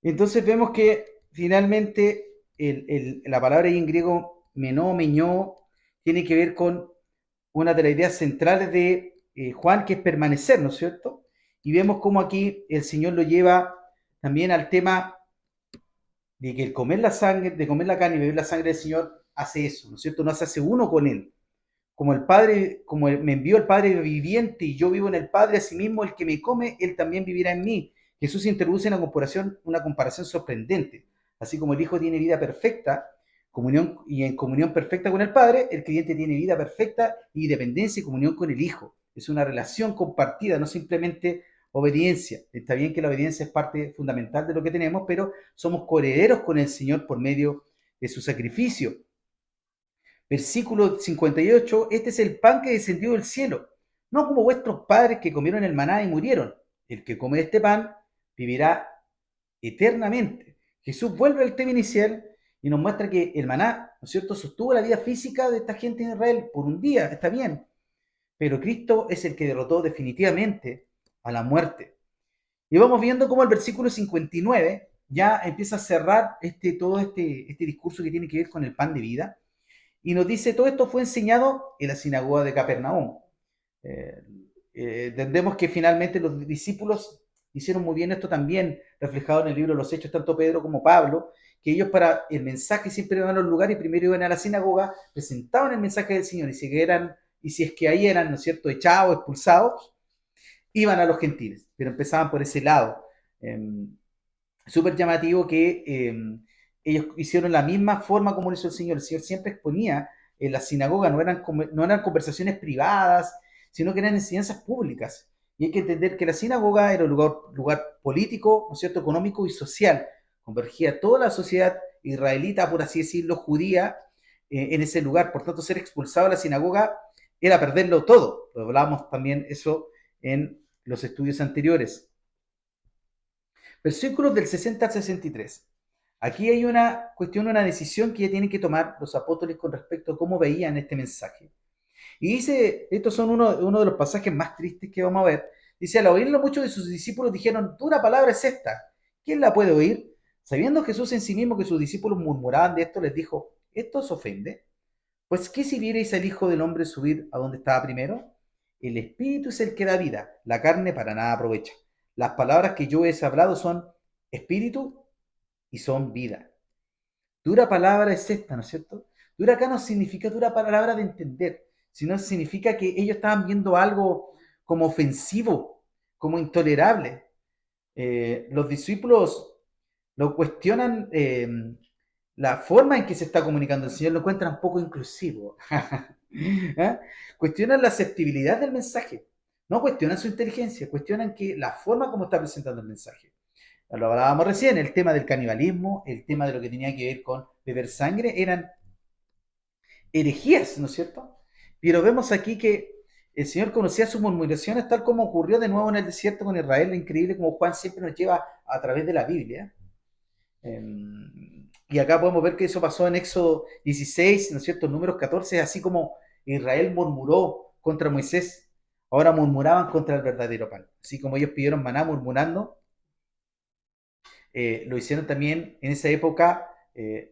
Entonces vemos que finalmente la palabra ahí en griego menó, meñó, tiene que ver con una de las ideas centrales de Juan, que es permanecer, ¿no es cierto? Y vemos cómo aquí el Señor lo lleva también al tema de que el comer la sangre, de comer la carne y beber la sangre del Señor hace eso, ¿no es cierto? Nos hace uno con Él. Como el Padre, me envió el Padre viviente y yo vivo en el Padre, asimismo el que me come, Él también vivirá en mí. Jesús introduce una comparación sorprendente. Así como el Hijo tiene vida perfecta, comunión y en comunión perfecta con el Padre, el creyente tiene vida perfecta y dependencia y comunión con el Hijo. Es una relación compartida, no simplemente obediencia. Está bien que la obediencia es parte fundamental de lo que tenemos, pero somos coherederos con el Señor por medio de su sacrificio. Versículo 58, este es el pan que descendió del cielo, no como vuestros padres que comieron el maná y murieron. El que come este pan vivirá eternamente. Jesús vuelve al tema inicial y nos muestra que el maná, ¿no es cierto?, sostuvo la vida física de esta gente en Israel por un día, está bien, pero Cristo es el que derrotó definitivamente a la muerte. Y vamos viendo cómo el versículo 59 ya empieza a cerrar todo este discurso que tiene que ver con el pan de vida. Y nos dice, todo esto fue enseñado en la sinagoga de Capernaum. Eh, Entendemos que finalmente los discípulos hicieron muy bien esto también, reflejado en el libro de los Hechos, tanto Pedro como Pablo, que ellos para el mensaje siempre iban a los lugares y primero iban a la sinagoga, presentaban el mensaje del Señor y si es que ahí eran, ¿no es cierto?, echados, expulsados, iban a los gentiles, pero empezaban por ese lado. Eh, Súper llamativo que ellos hicieron la misma forma como lo hizo el Señor. El Señor siempre exponía en la sinagoga, no eran conversaciones privadas, sino que eran enseñanzas públicas. Y hay que entender que la sinagoga era un lugar político, ¿no es cierto?, económico y social. Convergía toda la sociedad israelita, por así decirlo, judía, en ese lugar. Por tanto, ser expulsado de la sinagoga era perderlo todo. Lo hablábamos también eso en los estudios anteriores. Versículos del 60 al 63. Aquí hay una cuestión, una decisión que ya tienen que tomar los apóstoles con respecto a cómo veían este mensaje. Y dice, estos son uno de los pasajes más tristes que vamos a ver. Dice, al oírlo muchos de sus discípulos dijeron, dura palabra es esta, ¿quién la puede oír? Sabiendo Jesús en sí mismo que sus discípulos murmuraban de esto, les dijo, ¿esto os ofende? Pues ¿qué si vierais al Hijo del Hombre subir a donde estaba primero? El Espíritu es el que da vida, la carne para nada aprovecha. Las palabras que yo he hablado son Espíritu y son vida. Dura palabra es esta, ¿no es cierto? Dura acá no significa dura palabra de entender, sino significa que ellos estaban viendo algo como ofensivo, como intolerable. Los discípulos lo cuestionan, la forma en que se está comunicando el Señor, lo encuentran poco inclusivo. ¿Eh? Cuestionan la aceptabilidad del mensaje, no cuestionan su inteligencia, cuestionan que la forma como está presentando el mensaje. Lo hablábamos recién, el tema del canibalismo, el tema de lo que tenía que ver con beber sangre, eran herejías, ¿no es cierto? Pero vemos aquí que el Señor conocía sus murmuraciones, tal como ocurrió de nuevo en el desierto con Israel, increíble como Juan siempre nos lleva a través de la Biblia. Y acá podemos ver que eso pasó en Éxodo 16, ¿no es cierto? Números 14, así como Israel murmuró contra Moisés, ahora murmuraban contra el verdadero pan. Así como ellos pidieron maná murmurando, lo hicieron también en esa época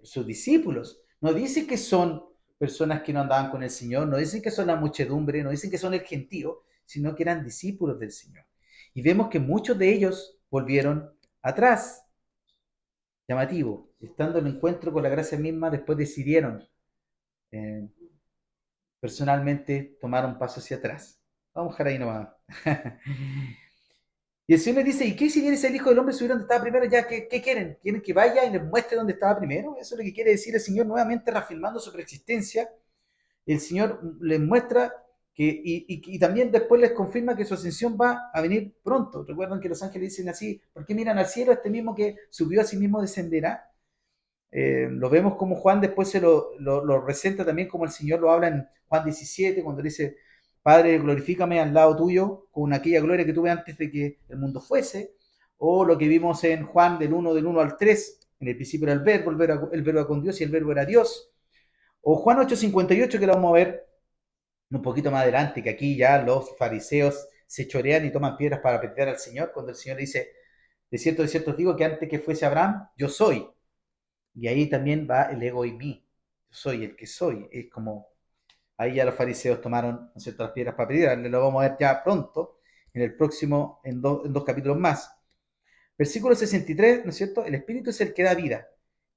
sus discípulos. No dicen que son personas que no andaban con el Señor, no dicen que son la muchedumbre, no dicen que son el gentío, sino que eran discípulos del Señor. Y vemos que muchos de ellos volvieron atrás. Llamativo. Estando en el encuentro con la gracia misma, después decidieron eh, personalmente tomar un paso hacia atrás. Vamos a dejar ahí nomás. Y el Señor les dice, ¿y qué si viene el Hijo del Hombre subir donde estaba primero? Ya, ¿qué quieren? ¿Quieren que vaya y les muestre dónde estaba primero? Eso es lo que quiere decir el Señor, nuevamente reafirmando su preexistencia. El Señor les muestra y también después les confirma que su ascensión va a venir pronto. Recuerdan que los ángeles dicen así, ¿por qué miran al cielo? Este mismo que subió a sí mismo descenderá. Lo vemos como Juan después se lo presenta también como el Señor lo habla en Juan 17, cuando dice, Padre, glorifícame al lado tuyo con aquella gloria que tuve antes de que el mundo fuese, o lo que vimos en Juan del 1 al 3, en el principio era el verbo, el verbo era con Dios y el verbo era Dios, o Juan 8:58 que lo vamos a ver un poquito más adelante, que aquí ya los fariseos se chorean y toman piedras para apedrear al Señor, cuando el Señor le dice, de cierto os digo que antes que fuese Abraham, yo soy. Y ahí también va el ego y mí. Yo soy el que soy. Es como, ahí ya los fariseos tomaron, ¿no es cierto?, las piedras para pedir. Lo vamos a ver ya pronto, en el próximo, en dos capítulos más. Versículo 63, ¿no es cierto? El Espíritu es el que da vida.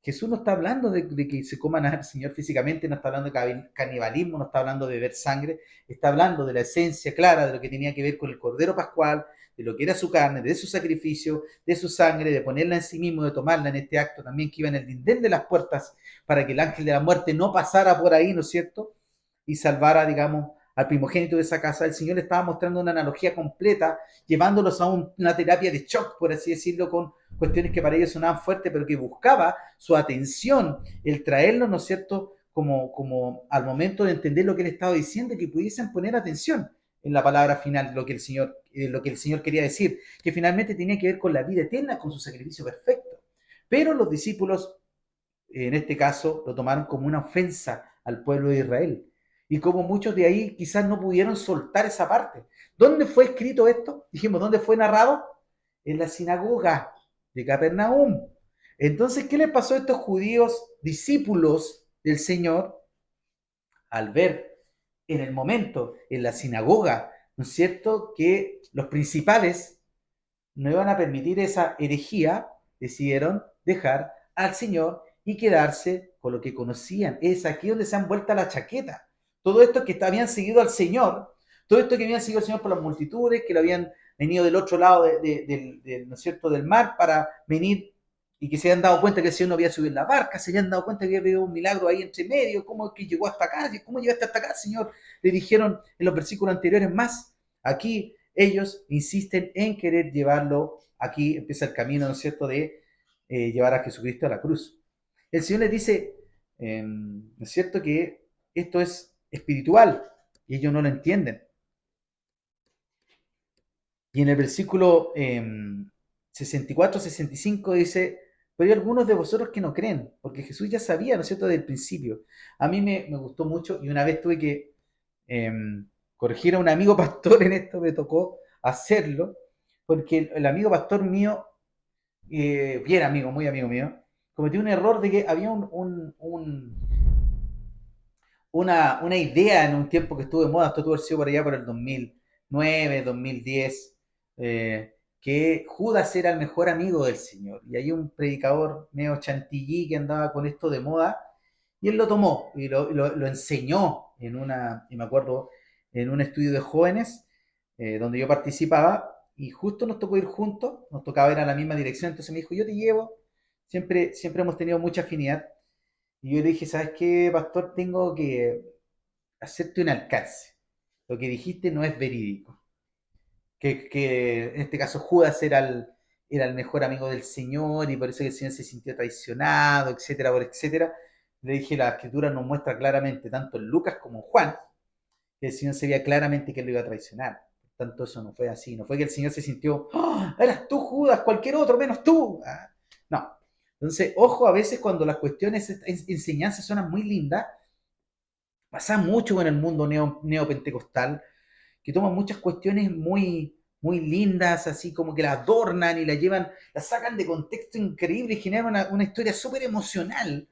Jesús no está hablando de que se coman al Señor físicamente, no está hablando de canibalismo, no está hablando de beber sangre, está hablando de la esencia clara de lo que tenía que ver con el Cordero Pascual, de lo que era su carne, de su sacrificio, de su sangre, de ponerla en sí mismo, de tomarla en este acto también que iba en el dindén de las puertas para que el ángel de la muerte no pasara por ahí, ¿no es cierto? Y salvara, digamos, al primogénito de esa casa. El Señor le estaba mostrando una analogía completa, llevándolos a una terapia de shock, por así decirlo, con cuestiones que para ellos sonaban fuertes, pero que buscaba su atención, el traerlos, ¿no es cierto?, como al momento de entender lo que él estaba diciendo, que pudiesen poner atención en la palabra final, lo que el Señor quería decir, que finalmente tenía que ver con la vida eterna, con su sacrificio perfecto. Pero los discípulos, en este caso, lo tomaron como una ofensa al pueblo de Israel. Y como muchos de ahí quizás no pudieron soltar esa parte. ¿Dónde fue escrito esto? Dijimos, ¿dónde fue narrado? En la sinagoga de Capernaum. Entonces, ¿qué le pasó a estos judíos discípulos del Señor al ver en el momento, en la sinagoga, ¿no es cierto?, que los principales no iban a permitir esa herejía, decidieron dejar al Señor y quedarse con lo que conocían. Es aquí donde se han vuelto la chaqueta. Todo esto que habían seguido al Señor, todo esto que habían seguido al Señor por las multitudes, que lo habían venido del otro lado ¿no es cierto?, del mar para venir y que se habían dado cuenta que el Señor no había subido en la barca, se habían dado cuenta que había habido un milagro ahí entre medio, cómo es que llegó hasta acá, cómo llegaste hasta acá, Señor. Le dijeron en los versículos anteriores más. Aquí ellos insisten en querer llevarlo, aquí empieza el camino, ¿no es cierto?, de llevar a Jesucristo a la cruz. El Señor les dice, ¿no es cierto?, que esto es espiritual y ellos no lo entienden. Y en el versículo 64-65 dice, pero hay algunos de vosotros que no creen, porque Jesús ya sabía, ¿no es cierto?, desde el principio. A mí me gustó mucho y una vez tuve que eh, corregir a un amigo pastor en esto, me tocó hacerlo, porque el amigo pastor mío, bien amigo, muy amigo mío, cometió un error de que había una idea en un tiempo que estuvo de moda, esto tuvo sido por allá por el 2009, 2010, que Judas era el mejor amigo del Señor. Y hay un predicador medio chantilly que andaba con esto de moda, y él lo tomó y lo enseñó y me acuerdo, en un estudio de jóvenes donde yo participaba, y justo nos tocó ir juntos, nos tocaba ir a la misma dirección, entonces me dijo, yo te llevo, siempre hemos tenido mucha afinidad, y yo le dije, ¿sabes qué, pastor? Tengo que hacerte un alcance. Lo que dijiste no es verídico. Que en este caso Judas era el mejor amigo del Señor y por eso el Señor se sintió traicionado, etcétera, etcétera. Le dije, la escritura nos muestra claramente, tanto en Lucas como en Juan, que el Señor sabía claramente que él lo iba a traicionar. Por tanto, eso no fue así. No fue que el Señor se sintió, ¡oh, eras tú, Judas, cualquier otro menos tú! Ah, no. Entonces, ojo, a veces cuando las cuestiones, enseñanzas suenan muy lindas, pasa mucho en el mundo neopentecostal, que toman muchas cuestiones muy lindas, así como que las adornan y las llevan, las sacan de contexto increíble y generan una historia súper emocional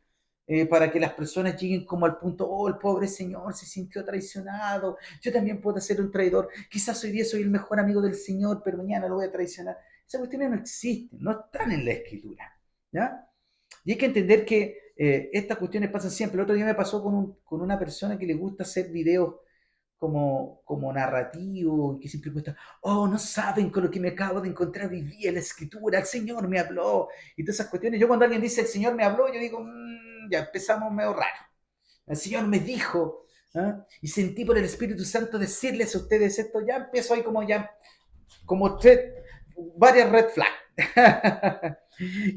para que las personas lleguen como al punto, oh, el pobre señor se sintió traicionado, yo también puedo ser un traidor, quizás hoy día soy el mejor amigo del Señor, pero mañana lo voy a traicionar. Esas cuestiones no existen, no están en la escritura, ¿ya? Y hay que entender que estas cuestiones pasan siempre. El otro día me pasó con una persona que le gusta hacer videos como narrativo, y que siempre cuesta, oh, no saben con lo que me acabo de encontrar hoy día en la escritura, el Señor me habló, y todas esas cuestiones. Yo cuando alguien dice el Señor me habló, yo digo, ya empezamos medio raro. El Señor me dijo, ¿ah? Y sentí por el Espíritu Santo decirles a ustedes esto, ya empiezo ahí como varias red flags.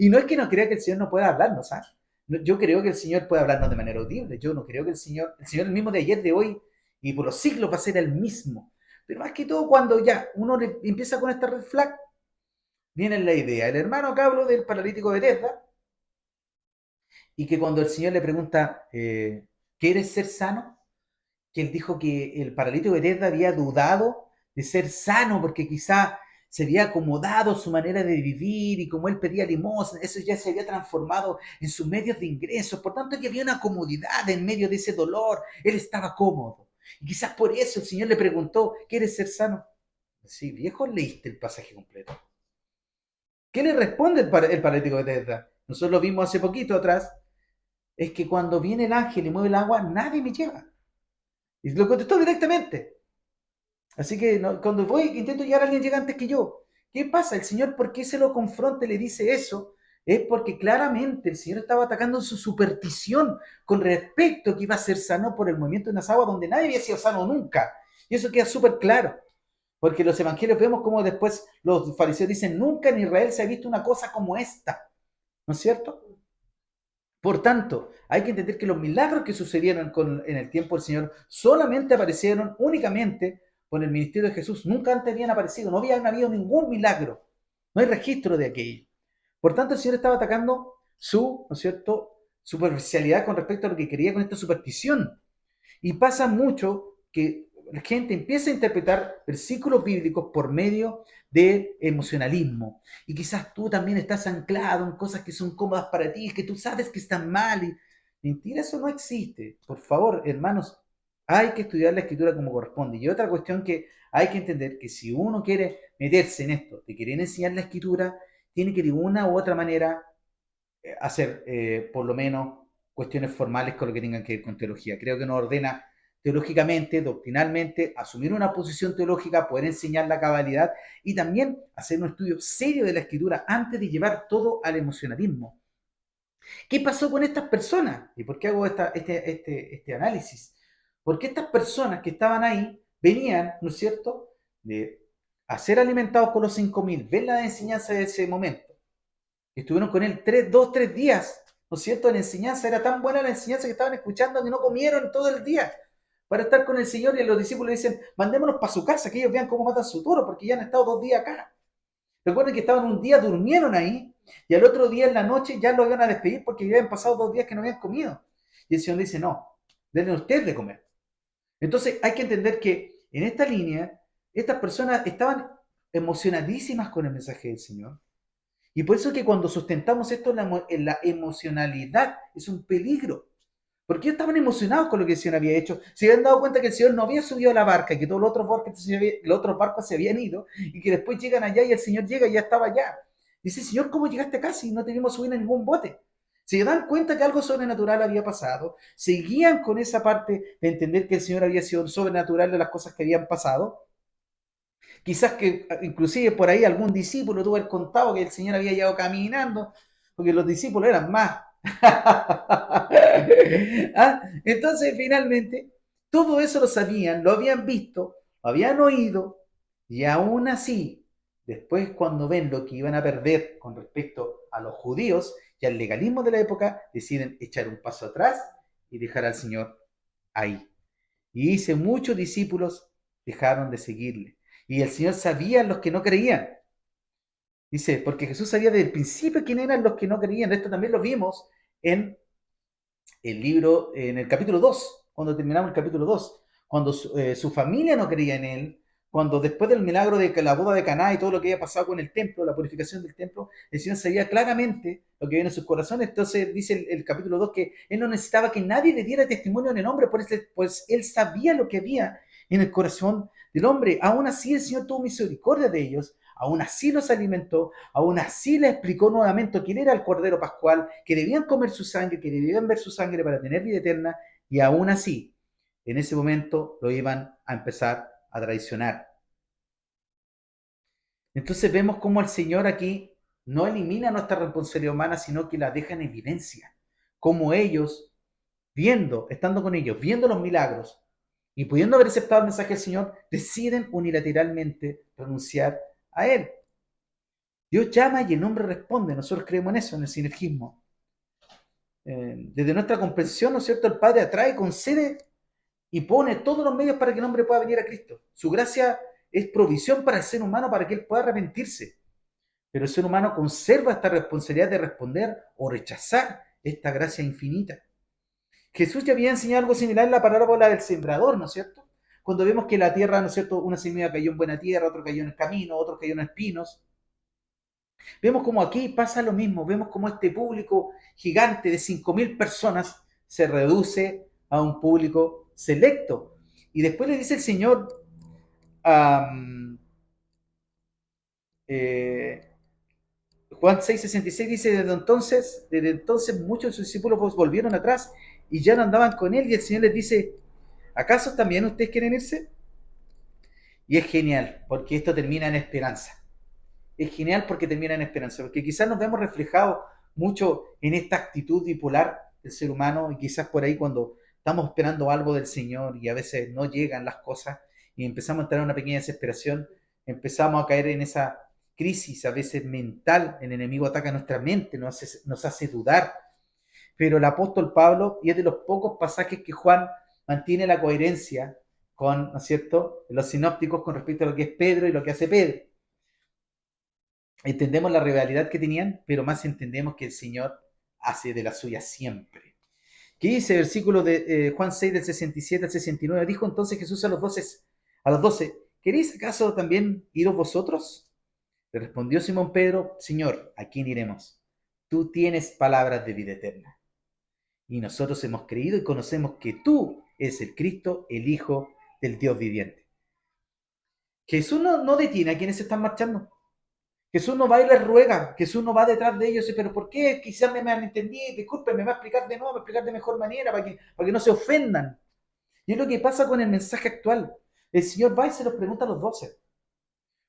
Y no es que no crea que el Señor no pueda hablarnos, ¿sabes? Yo creo que el Señor puede hablarnos de manera audible. Yo no creo que el Señor el mismo de ayer, de hoy y por los siglos va a ser el mismo. Pero más que todo, cuando ya uno empieza con esta red flag, viene la idea. El hermano acá habló del paralítico de Bethesda, y que cuando el Señor le pregunta, ¿quieres ser sano? Que él dijo que el paralítico de Bethesda había dudado de ser sano porque quizá se había acomodado su manera de vivir y como él pedía limosna, eso ya se había transformado en sus medios de ingresos. Por tanto, que había una comodidad en medio de ese dolor. Él estaba cómodo. Y quizás por eso el Señor le preguntó, ¿quieres ser sano? Sí, viejo, leíste el pasaje completo. ¿Qué le responde el paralítico de Bethesda? Nosotros lo vimos hace poquito atrás. Es que cuando viene el ángel y mueve el agua, nadie me lleva. Y lo contestó directamente. Así que cuando voy, intento llegar, alguien llega antes que yo. ¿Qué pasa? El Señor, ¿por qué se lo confronta y le dice eso? Es porque claramente el Señor estaba atacando su superstición con respecto a que iba a ser sano por el movimiento de unas aguas donde nadie había sido sano nunca. Y eso queda súper claro. Porque en los evangelios vemos como después los fariseos dicen, nunca en Israel se ha visto una cosa como esta. ¿No es cierto? Por tanto, hay que entender que los milagros que sucedieron en el tiempo del Señor solamente aparecieron únicamente con el ministerio de Jesús. Nunca antes habían aparecido, no había habido ningún milagro. No hay registro de aquello. Por tanto, el Señor estaba atacando su, ¿no es cierto?, superficialidad con respecto a lo que quería con esta superstición. Y pasa mucho que la gente empieza a interpretar versículos bíblicos por medio de emocionalismo. Y quizás tú también estás anclado en cosas que son cómodas para ti, que tú sabes que están mal. Y mentira, eso no existe. Por favor, hermanos, hay que estudiar la escritura como corresponde. Y otra cuestión que hay que entender, que si uno quiere meterse en esto, de querer enseñar la escritura, tiene que de una u otra manera hacer por lo menos cuestiones formales con lo que tengan que ver con teología. Creo que nos ordena teológicamente, doctrinalmente, asumir una posición teológica, poder enseñar la cabalidad y también hacer un estudio serio de la escritura antes de llevar todo al emocionalismo. ¿Qué pasó con estas personas? ¿Y por qué hago este análisis? Porque estas personas que estaban ahí venían, ¿no es cierto?, de a ser alimentados con los 5.000, ver la enseñanza de ese momento. Estuvieron con él 3 días, ¿no es cierto? La enseñanza era tan buena la enseñanza que estaban escuchando que no comieron todo el día para estar con el Señor y los discípulos le dicen, mandémonos para su casa, que ellos vean cómo matan su toro, porque ya han estado 2 días acá. Recuerden que estaban un día, durmieron ahí, y al otro día en la noche ya lo iban a despedir porque ya habían pasado 2 días que no habían comido. Y el Señor dice, no, denle ustedes de comer. Entonces hay que entender que en esta línea, estas personas estaban emocionadísimas con el mensaje del Señor. Y por eso es que cuando sustentamos esto en la emocionalidad, es un peligro. Porque ellos estaban emocionados con lo que el Señor había hecho. Se habían dado cuenta que el Señor no había subido a la barca, que todos los otros barcos se habían ido, y que después llegan allá y el Señor llega y ya estaba allá. Dice, Señor, ¿cómo llegaste acá si no teníamos subir en ningún bote? Se dan cuenta que algo sobrenatural había pasado, seguían con esa parte de entender que el Señor había sido sobrenatural de las cosas que habían pasado. Quizás que inclusive por ahí algún discípulo tuvo el contado que el Señor había llegado caminando, porque los discípulos eran más. ¿Ah? Entonces, finalmente, todo eso lo sabían, lo habían visto, lo habían oído, y aún así, después cuando ven lo que iban a perder con respecto a los judíos y al legalismo de la época, deciden echar un paso atrás y dejar al Señor ahí. Y dice, muchos discípulos dejaron de seguirle. Y el Señor sabía los que no creían. Dice, porque Jesús sabía desde el principio quién eran los que no creían. Esto también lo vimos en el libro, en el capítulo 2 cuando terminamos el capítulo 2 cuando su familia no creía en él, cuando después del milagro de la boda de Caná y todo lo que había pasado con el templo, la purificación del templo, el Señor sabía claramente lo que viene en sus corazones. Entonces dice el capítulo 2 que él no necesitaba que nadie le diera testimonio en el hombre, pues él sabía lo que había en el corazón del hombre. Aún así el Señor tuvo misericordia de ellos, aún así los alimentó, aún así les explicó nuevamente quién era el Cordero Pascual, que debían comer su sangre, que debían ver su sangre para tener vida eterna, y aún así, en ese momento lo iban a empezar a traicionar. Entonces vemos cómo el Señor aquí no elimina nuestra responsabilidad humana, sino que la deja en evidencia. Como ellos, estando con ellos, viendo los milagros y pudiendo haber aceptado el mensaje del Señor, deciden unilateralmente renunciar a Él. Dios llama y el hombre responde. Nosotros creemos en eso, en el sinergismo. Desde nuestra comprensión, ¿no es cierto? El Padre atrae, concede y pone todos los medios para que el hombre pueda venir a Cristo. Su gracia es provisión para el ser humano para que él pueda arrepentirse. Pero el ser humano conserva esta responsabilidad de responder o rechazar esta gracia infinita. Jesús ya había enseñado algo similar en la parábola del sembrador, ¿no es cierto? cuando vemos que la tierra, ¿no es cierto?, una semilla cayó en buena tierra, otro cayó en el camino, otro cayó en espinos. Vemos como aquí pasa lo mismo, vemos como este público gigante de 5.000 personas se reduce a un público selecto. Y después le dice el Señor, um, eh, Juan 6:66 dice, desde entonces muchos de sus discípulos volvieron atrás y ya no andaban con él, y el Señor les dice, ¿acaso también ustedes quieren irse? Y es genial, porque esto termina en esperanza. Es genial porque termina en esperanza, porque quizás nos vemos reflejados mucho en esta actitud bipolar del ser humano, y quizás por ahí cuando estamos esperando algo del Señor y a veces no llegan las cosas y empezamos a entrar en una pequeña desesperación, empezamos a caer en esa crisis a veces mental. El enemigo ataca nuestra mente, nos hace dudar, pero el apóstol Pablo, y es de los pocos pasajes que Juan mantiene la coherencia con, ¿no es cierto?, los sinópticos con respecto a lo que es Pedro y lo que hace Pedro. Entendemos la rivalidad que tenían, pero más entendemos que el Señor hace de la suya siempre. ¿Qué dice el versículo de Juan 6 del 67 al 69? Dijo entonces Jesús a los 12, ¿queréis acaso también iros vosotros? Le respondió Simón Pedro, Señor, ¿a quién iremos? Tú tienes palabras de vida eterna. Y nosotros hemos creído y conocemos que tú eres el Cristo, el Hijo del Dios viviente. Jesús no detiene a quienes están marchando. Jesús no va y les ruega, Jesús no va detrás de ellos y dice, pero ¿por qué? Quizás me han entendido, disculpen, me va a explicar de nuevo, me va a explicar de mejor manera para que no se ofendan. Y es lo que pasa con el mensaje actual. El Señor va y se los pregunta a los 12.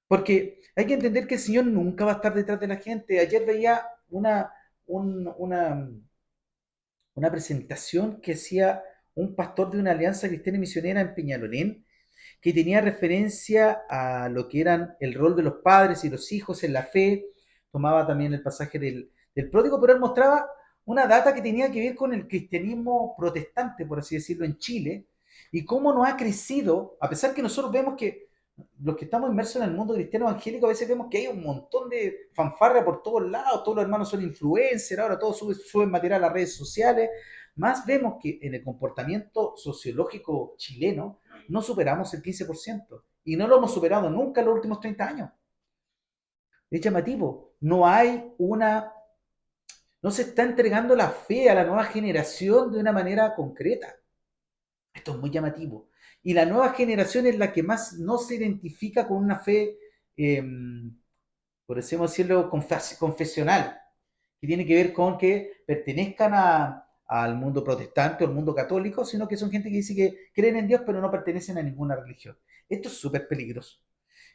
Porque hay que entender que el Señor nunca va a estar detrás de la gente. Ayer veía una presentación que hacía un pastor de una alianza cristiana y misionera en Peñalolén, que tenía referencia a lo que eran el rol de los padres y los hijos en la fe. Tomaba también el pasaje del pródigo, pero él mostraba una data que tenía que ver con el cristianismo protestante, por así decirlo, en Chile, y cómo no ha crecido, a pesar que nosotros vemos que los que estamos inmersos en el mundo cristiano evangélico, a veces vemos que hay un montón de fanfarria por todos lados, todos los hermanos son influencers, ahora todos suben material a las redes sociales, más vemos que en el comportamiento sociológico chileno no superamos el 15%, y no lo hemos superado nunca en los últimos 30 años. Es llamativo, no se está entregando la fe a la nueva generación de una manera concreta. Esto es muy llamativo. Y la nueva generación es la que más no se identifica con una fe, eh, por así decirlo, confesional, que tiene que ver con que pertenezcan al mundo protestante o al mundo católico, sino que son gente que dice que creen en Dios pero no pertenecen a ninguna religión. Esto es súper peligroso.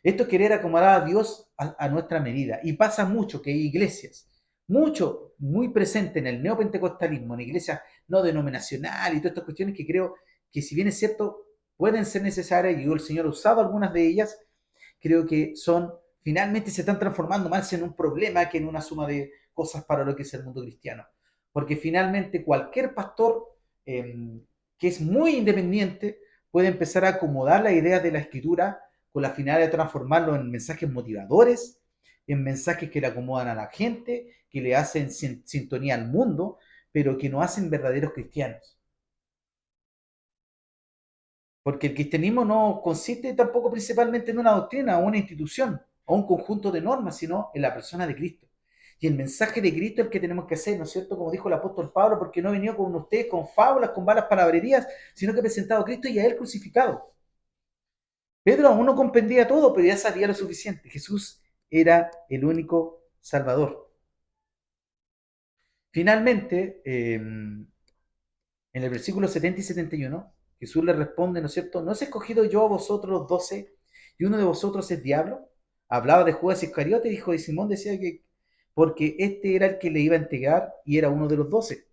Esto es querer acomodar a Dios a nuestra medida. Y pasa mucho que hay iglesias, muy presente en el neopentecostalismo, en iglesias no denominacionales y todas estas cuestiones que creo que, si bien es cierto, pueden ser necesarias, y el Señor ha usado algunas de ellas, creo que finalmente se están transformando más en un problema que en una suma de cosas para lo que es el mundo cristiano. Porque finalmente cualquier pastor que es muy independiente puede empezar a acomodar las ideas de la escritura con la finalidad de transformarlo en mensajes motivadores, en mensajes que le acomodan a la gente, que le hacen sintonía al mundo, pero que no hacen verdaderos cristianos. Porque el cristianismo no consiste tampoco principalmente en una doctrina o una institución o un conjunto de normas, sino en la persona de Cristo. Y el mensaje de Cristo es el que tenemos que hacer, ¿no es cierto? Como dijo el apóstol Pablo, porque no he venido con ustedes con fábulas, con vanas palabrerías, sino que he presentado a Cristo y a Él crucificado. Pedro aún no comprendía todo, pero ya sabía lo suficiente. Jesús era el único Salvador. Finalmente, en el versículo 70 y 71, Jesús le responde, ¿no es cierto? ¿No os he escogido yo a vosotros los 12 y uno de vosotros es diablo? Hablaba de Judas Iscariote, hijo de Simón, decía que porque este era el que le iba a entregar y era uno de los 12.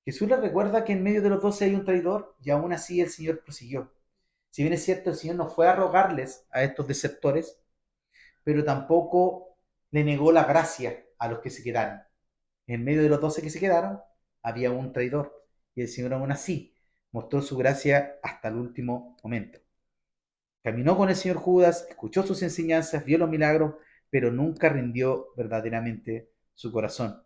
Jesús le recuerda que en medio de los 12 hay un traidor, y aún así el Señor prosiguió. Si bien es cierto, el Señor no fue a rogarles a estos desertores, pero tampoco le negó la gracia a los que se quedaron. En medio de los 12 que se quedaron, había un traidor, y el Señor aún así mostró su gracia hasta el último momento. Caminó con el Señor Judas, escuchó sus enseñanzas, vio los milagros, pero nunca rindió verdaderamente su corazón.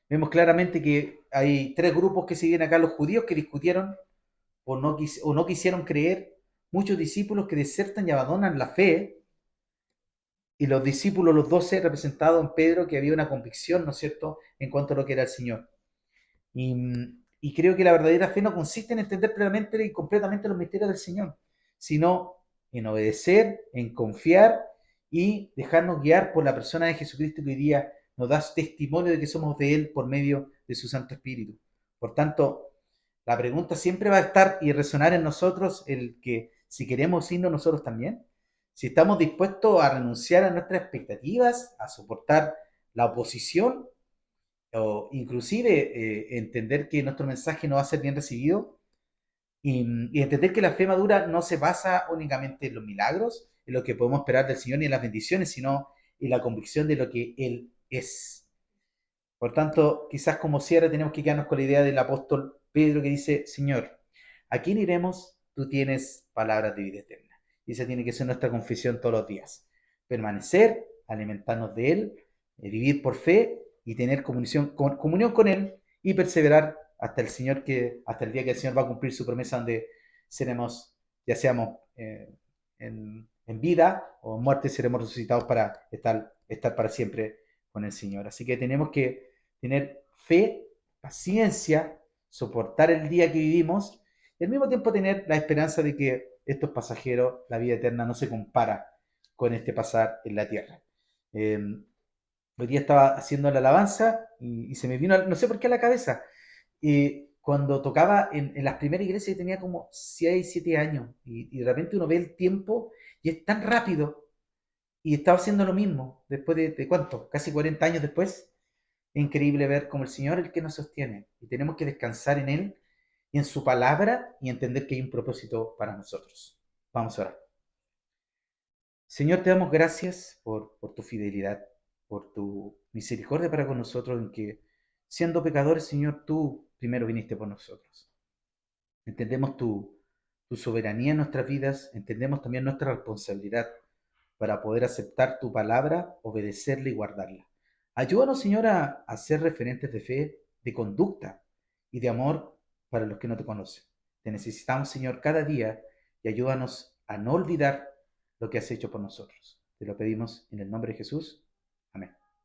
Vemos claramente que hay tres grupos que siguen acá: los judíos que discutieron o no quisieron creer, muchos discípulos que desertan y abandonan la fe, y los discípulos, los 12, representados en Pedro, que había una convicción, ¿no es cierto?, en cuanto a lo que era el Señor. Y, y creo que la verdadera fe no consiste en entender plenamente y completamente los misterios del Señor, sino en obedecer, en confiar y dejarnos guiar por la persona de Jesucristo que hoy día nos da testimonio de que somos de Él por medio de su Santo Espíritu. Por tanto, la pregunta siempre va a estar y resonar en nosotros el que si queremos irnos nosotros también, si estamos dispuestos a renunciar a nuestras expectativas, a soportar la oposición o inclusive entender que nuestro mensaje no va a ser bien recibido y entender que la fe madura no se basa únicamente en los milagros, en lo que podemos esperar del Señor ni en las bendiciones, sino en la convicción de lo que Él es. Por tanto, quizás como cierre tenemos que quedarnos con la idea del apóstol Pedro que dice, Señor, ¿a quién iremos? Tú tienes palabras de vida eterna. Y esa tiene que ser nuestra confesión todos los días. Permanecer, alimentarnos de Él, vivir por fe y tener comunión con Él y perseverar hasta hasta el día que el Señor va a cumplir su promesa donde seremos, ya seamos en vida o en muerte, seremos resucitados para estar para siempre con el Señor. Así que tenemos que tener fe, paciencia, soportar el día que vivimos y al mismo tiempo tener la esperanza de que estos pasajeros, la vida eterna no se compara con este pasar en la tierra. Eh, Hoy día estaba haciendo la alabanza y se me vino, no sé por qué a la cabeza, cuando tocaba en las primeras iglesias tenía como 6 7 años y de repente uno ve el tiempo y es tan rápido y estaba haciendo lo mismo después de ¿cuánto? Casi 40 años después. Es increíble ver cómo el Señor es el que nos sostiene y tenemos que descansar en Él y en su palabra y entender que hay un propósito para nosotros. Vamos a orar. Señor, te damos gracias por tu fidelidad, por tu misericordia para con nosotros, en que siendo pecadores, Señor, tú primero viniste por nosotros. Entendemos tu soberanía en nuestras vidas, entendemos también nuestra responsabilidad para poder aceptar tu palabra, obedecerla y guardarla. Ayúdanos, Señor, a ser referentes de fe, de conducta y de amor para los que no te conocen. Te necesitamos, Señor, cada día y ayúdanos a no olvidar lo que has hecho por nosotros. Te lo pedimos en el nombre de Jesús.